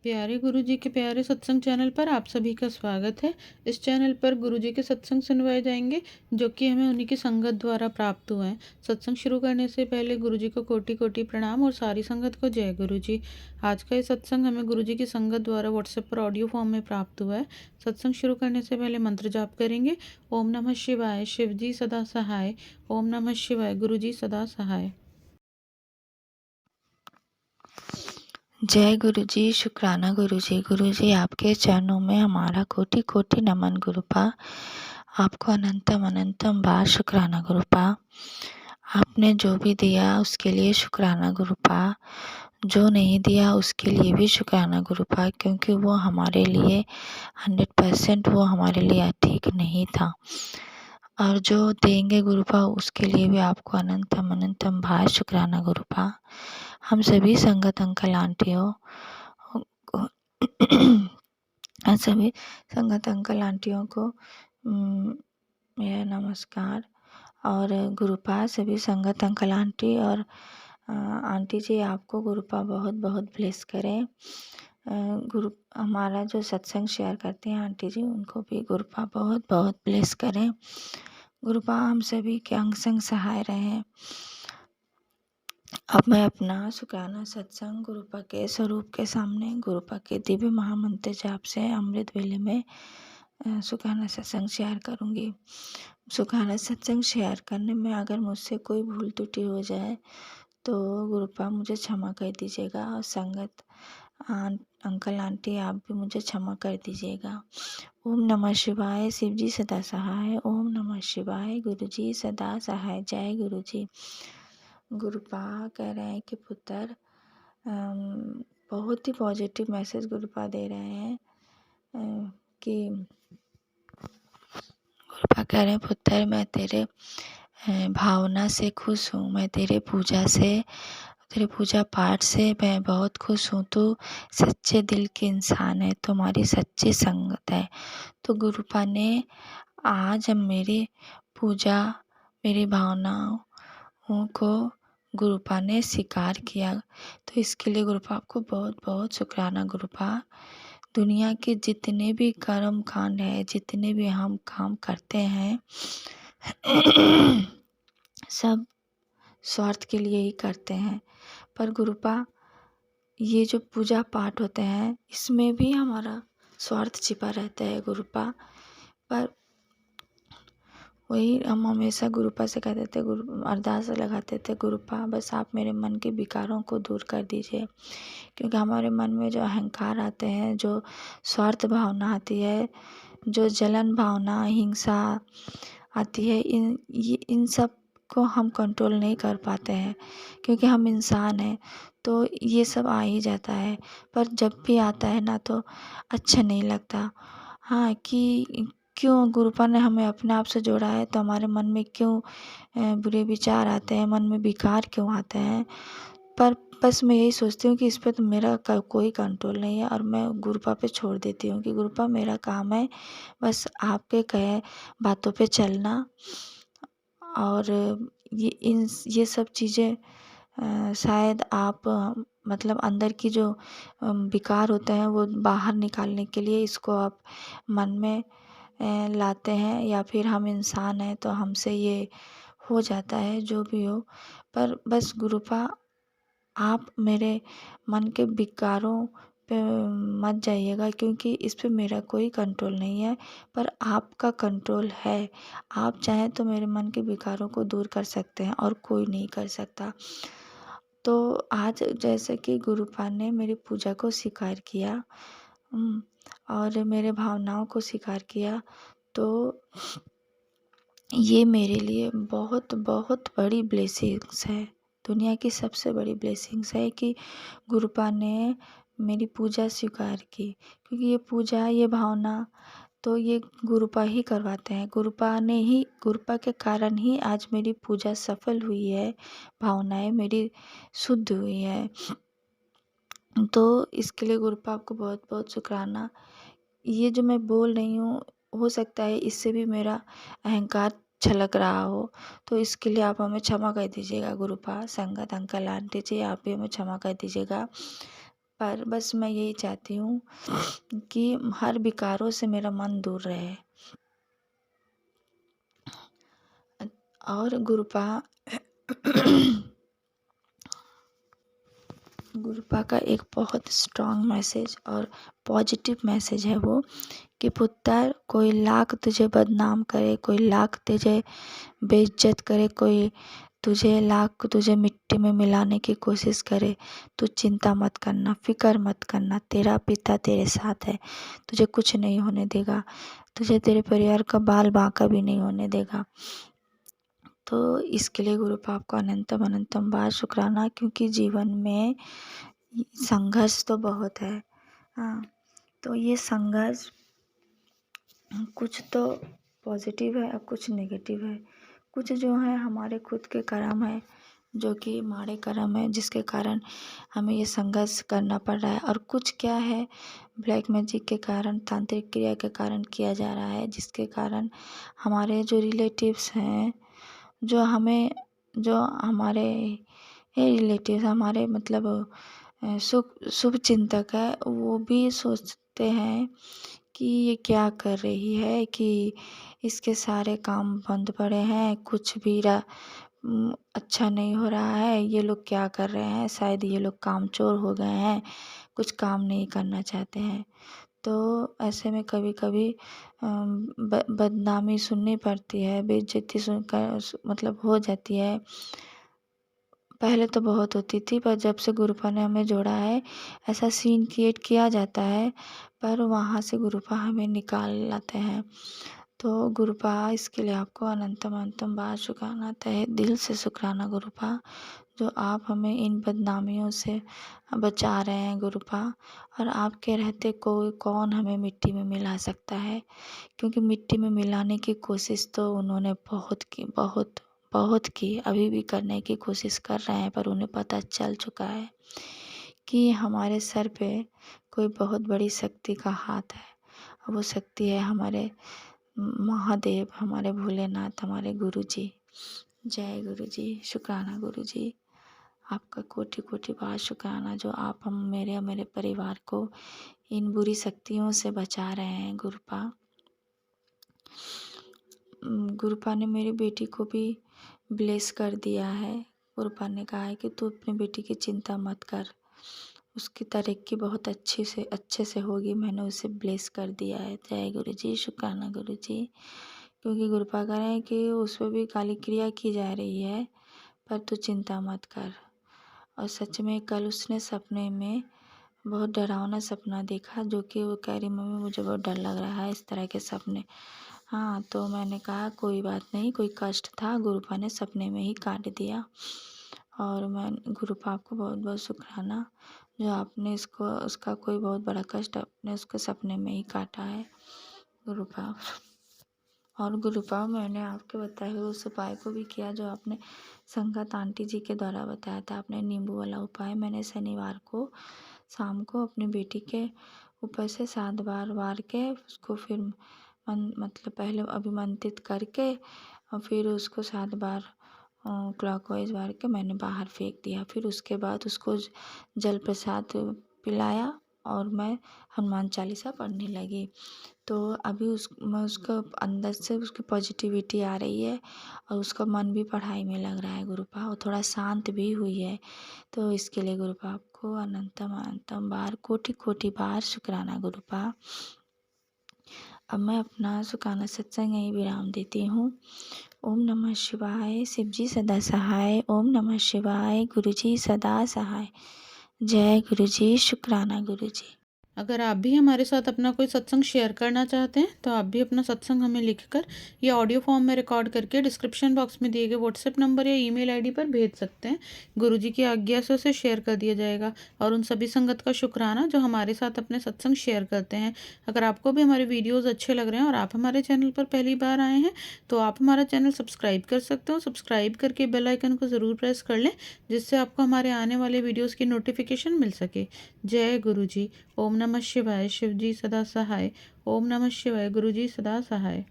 प्यारे गुरु जी के प्यारे सत्संग चैनल पर आप सभी का स्वागत है। इस चैनल पर गुरु जी के सत्संग सुनवाए जाएंगे जो कि हमें उन्हीं की संगत द्वारा प्राप्त हुए हैं। सत्संग शुरू करने से पहले गुरु जी को कोटि कोटि प्रणाम और सारी संगत को जय गुरु जी। आज का ये सत्संग हमें गुरु जी की संगत द्वारा व्हाट्सएप पर ऑडियो फॉर्म में प्राप्त हुआ है। सत्संग शुरू करने से पहले मंत्र जाप करेंगे। ओम नमः शिवाय, शिव जी सदा सहाय। ओम नमः शिवाय, गुरु जी सदा सहाय। जय गुरु जी, शुक्राना गुरु जी आपके चरणों में हमारा कोटि कोटि नमन गुरुपा। आपको अनंतम अनंतम बार शुक्राना गुरुपा। आपने जो भी दिया उसके लिए शुक्राना गुरुपा, जो नहीं दिया उसके लिए भी शुक्राना गुरुपा, क्योंकि वो हमारे लिए 100% वो हमारे लिए ठीक नहीं था। और जो देंगे गुरुपा उसके लिए भी आपको अनंतम अनंतम बार शुक्राना गुरुपा। हम सभी संगत अंकल आंटियों को सभी संगत अंकल आंटियों को मेरा नमस्कार। और गुरुपा सभी संगत अंकल आंटी और आंटी जी, आपको गुरुपा बहुत बहुत ब्लेस करें। गुरु हमारा जो सत्संग शेयर करते हैं आंटी जी, उनको भी गुरुपा बहुत बहुत ब्लेस करें। गुरुपा हम सभी के अंग संग सहाय रहें। अब मैं अपना शुक्राना सत्संग गुरुपा के स्वरूप के सामने गुरुपा के दिव्य महामंत्र जाप से अमृत वेले में शुक्राना सत्संग शेयर करूंगी। शुक्राना सत्संग शेयर करने में अगर मुझसे कोई भूल त्रुटि हो जाए तो गुरुपा मुझे क्षमा कर दीजिएगा, और संगत अंकल आंटी आप भी मुझे क्षमा कर दीजिएगा। ओम नमः शिवाय, शिव जी सदा सहाय। ओम नमः शिवाय, गुरु जी सदा सहाय। जय गुरु जी। गुरुपा कह रहे हैं कि पुत्र बहुत ही पॉजिटिव मैसेज गुरुपा दे रहे हैं कि गुरुपा कह रहे हैं पुत्र, मैं तेरे भावना से खुश हूँ, मैं तेरे पूजा से, तेरे पूजा पाठ से मैं बहुत खुश हूँ। तू सच्चे दिल के इंसान है, तुम्हारी सच्ची संगत है। तो गुरुपा ने आज मेरी पूजा, मेरी भावनाओं को गुरुपा ने स्वीकार किया, तो इसके लिए गुरुपा आपको बहुत बहुत शुक्राना गुरुपा। दुनिया के जितने भी कर्म कांड है, जितने भी हम काम करते हैं सब स्वार्थ के लिए ही करते हैं, पर गुरुपा ये जो पूजा पाठ होते हैं इसमें भी हमारा स्वार्थ छिपा रहता है गुरुपा। पर वही हम हमेशा गुरुपा से कहते थे, गुरु अरदास लगाते थे, गुरुपा बस आप मेरे मन के विकारों को दूर कर दीजिए, क्योंकि हमारे मन में जो अहंकार आते हैं, जो स्वार्थ भावना आती है, जो जलन भावना, हिंसा आती है, इन सब को हम कंट्रोल नहीं कर पाते हैं, क्योंकि हम इंसान हैं, तो ये सब आ ही जाता है। पर जब भी आता है ना तो अच्छा नहीं लगता। हाँ, कि क्यों गुरुपा ने हमें अपने आप से जोड़ा है, तो हमारे मन में क्यों बुरे विचार आते हैं, मन में विकार क्यों आते हैं। पर बस मैं यही सोचती हूँ कि इस पे तो मेरा कोई कंट्रोल नहीं है, और मैं गुरुपा पे छोड़ देती हूँ कि गुरुपा मेरा काम है बस आपके कहे बातों पे चलना। और ये सब चीज़ें शायद आप मतलब अंदर की जो विकार होते हैं वो बाहर निकालने के लिए इसको आप मन में लाते हैं, या फिर हम इंसान हैं तो हमसे ये हो जाता है, जो भी हो। पर बस गुरुपा आप मेरे मन के विकारों पे मत जाइएगा, क्योंकि इस पे मेरा कोई कंट्रोल नहीं है, पर आपका कंट्रोल है। आप चाहें तो मेरे मन के विकारों को दूर कर सकते हैं, और कोई नहीं कर सकता। तो आज जैसे कि गुरुपा ने मेरी पूजा को स्वीकार किया और मेरे भावनाओं को स्वीकार किया, तो ये मेरे लिए बहुत बहुत बड़ी ब्लेसिंग्स है। दुनिया की सबसे बड़ी ब्लेसिंग्स है कि गुरुपा ने मेरी पूजा स्वीकार की, क्योंकि ये पूजा, ये भावना तो ये गुरुपा ही करवाते हैं। गुरुपा के कारण ही आज मेरी पूजा सफल हुई है, भावनाएं मेरी शुद्ध हुई है। तो इसके लिए गुरुपा आपको बहुत बहुत शुक्राना। ये जो मैं बोल रही हूँ, हो सकता है इससे भी मेरा अहंकार छलक रहा हो, तो इसके लिए आप हमें क्षमा कर दीजिएगा गुरुपा। संगत अंकल आंटी जी, आप भी हमें क्षमा कर दीजिएगा। पर बस मैं यही चाहती हूँ कि हर विकारों से मेरा मन दूर रहे। और गुरुपा गुरुपा का एक बहुत स्ट्रॉन्ग मैसेज और पॉजिटिव मैसेज है वो, कि पुत्र कोई लाख तुझे बदनाम करे, कोई लाख तुझे बेइज्जत करे, कोई तुझे मिट्टी में मिलाने की कोशिश करे, तू चिंता मत करना, फिक्र मत करना, तेरा पिता तेरे साथ है, तुझे कुछ नहीं होने देगा, तुझे तेरे परिवार का बाल बांका भी नहीं होने देगा। तो इसके लिए गुरुपा आपको अनंतम अनंतम बार शुक्राना, क्योंकि जीवन में संघर्ष तो बहुत है। हाँ, तो ये संघर्ष कुछ तो पॉजिटिव है और कुछ नेगेटिव है। कुछ जो है हमारे खुद के कर्म है, जो कि हमारे कर्म है, जिसके कारण हमें ये संघर्ष करना पड़ रहा है। और कुछ क्या है, ब्लैक मैजिक के कारण, तांत्रिक क्रिया के कारण किया जा रहा है, जिसके कारण हमारे जो रिलेटिव्स हैं, जो हमारे रिलेटिव्स हमारे मतलब शुभ चिंतक है, वो भी सोचते हैं कि ये क्या कर रही है, कि इसके सारे काम बंद पड़े हैं, कुछ भी अच्छा नहीं हो रहा है, ये लोग क्या कर रहे हैं, शायद ये लोग कामचोर हो गए हैं, कुछ काम नहीं करना चाहते हैं। तो ऐसे में कभी कभी बदनामी सुननी पड़ती है, बेइज्जती सुनकर मतलब हो जाती है। पहले तो बहुत होती थी, पर जब से गुरुपा ने हमें जोड़ा है, ऐसा सीन क्रिएट किया जाता है, पर वहाँ से गुरुपा हमें निकाल लाते हैं। तो गुरुपा, इसके लिए आपको अनंतम अनंतम बार शुक्राना, तहे दिल से शुक्राना गुरुपा, जो आप हमें इन बदनामियों से बचा रहे हैं गुरुपा। और आपके रहते कोई कौन हमें मिट्टी में मिला सकता है, क्योंकि मिट्टी में मिलाने की कोशिश तो उन्होंने बहुत की, बहुत की, अभी भी करने की कोशिश कर रहे हैं, पर उन्हें पता चल चुका है कि हमारे सर पे कोई बहुत बड़ी शक्ति का हाथ है। वो शक्ति है हमारे महादेव, हमारे भोलेनाथ, हमारे गुरुजी। जय गुरुजी, शुक्राना गुरुजी, आपका कोटि कोटि बार शुक्राना, जो आप मेरे और मेरे परिवार को इन बुरी शक्तियों से बचा रहे हैं गुरुपा। गुरुपा ने मेरी बेटी को भी ब्लेस कर दिया है। गुरुपा ने कहा है कि तू अपनी बेटी की चिंता मत कर, उसकी तरक्की बहुत अच्छे से होगी, मैंने उसे ब्लेस कर दिया है। जय गुरुजी, शुक्राना गुरुजी। क्योंकि गुरुपा कह रहे हैं कि उस पर भी काली क्रिया की जा रही है, पर तू चिंता मत कर। और सच में कल उसने सपने में बहुत डरावना सपना देखा, जो कि वो कह रही मम्मी मुझे बहुत डर लग रहा है इस तरह के सपने। हाँ, तो मैंने कहा कोई बात नहीं, कोई कष्ट था, गुरुपा ने सपने में ही काट दिया। और मैं गुरुपा आपको बहुत बहुत शुक्राना, जो आपने उसका कोई बहुत बड़ा कष्ट अपने उसके सपने में ही काटा है गुरुपा। और गुरुपा, मैंने आपके बताए हुए उस उपाय को भी किया जो आपने संगत आंटी जी के द्वारा बताया था, आपने नींबू वाला उपाय। मैंने शनिवार को शाम को अपनी बेटी के ऊपर से 7 बार वार के उसको फिर मतलब पहले अभिमंत्रित करके और फिर उसको 7 बार क्लॉकवाइज वार के मैंने बाहर फेंक दिया। फिर उसके बाद उसको जल प्रसाद पिलाया और मैं हनुमान चालीसा पढ़ने लगी। तो अभी मैं उसको अंदर से उसकी पॉजिटिविटी आ रही है और उसका मन भी पढ़ाई में लग रहा है गुरुपा, वो थोड़ा शांत भी हुई है। तो इसके लिए गुरुपा आपको अनंतम अनंतम बार कोटि कोटि बार शुक्राना गुरुपा। अब मैं अपना शुक्राना सत्संग यहीं विराम देती हूँ। ओम नमः शिवाय, शिवजी सदा सहाय। ओम नमः शिवाय, गुरुजी सदा सहाय। जय गुरुजी, शुक्राना गुरुजी। अगर आप भी हमारे साथ अपना कोई सत्संग शेयर करना चाहते हैं तो आप भी अपना सत्संग हमें लिखकर या ऑडियो फॉर्म में रिकॉर्ड करके डिस्क्रिप्शन बॉक्स में दिए गए व्हाट्सएप नंबर या ईमेल आईडी पर भेज सकते हैं। गुरुजी की आज्ञा से उसे शेयर कर दिया जाएगा। और उन सभी संगत का शुक्राना जो हमारे साथ अपने सत्संग शेयर करते हैं। अगर आपको भी हमारे वीडियोज़ अच्छे लग रहे हैं और आप हमारे चैनल पर पहली बार आए हैं तो आप हमारा चैनल सब्सक्राइब कर सकते हो। सब्सक्राइब करके बेल आइकन को ज़रूर प्रेस कर लें, जिससे आपको हमारे आने वाले वीडियोज़ की नोटिफिकेशन मिल सके। जय गुरुजी। ओम नमः शिवाय, शिवजी सदा सहाय। ओम नमः शिवाय, गुरुजी सदा सहाय।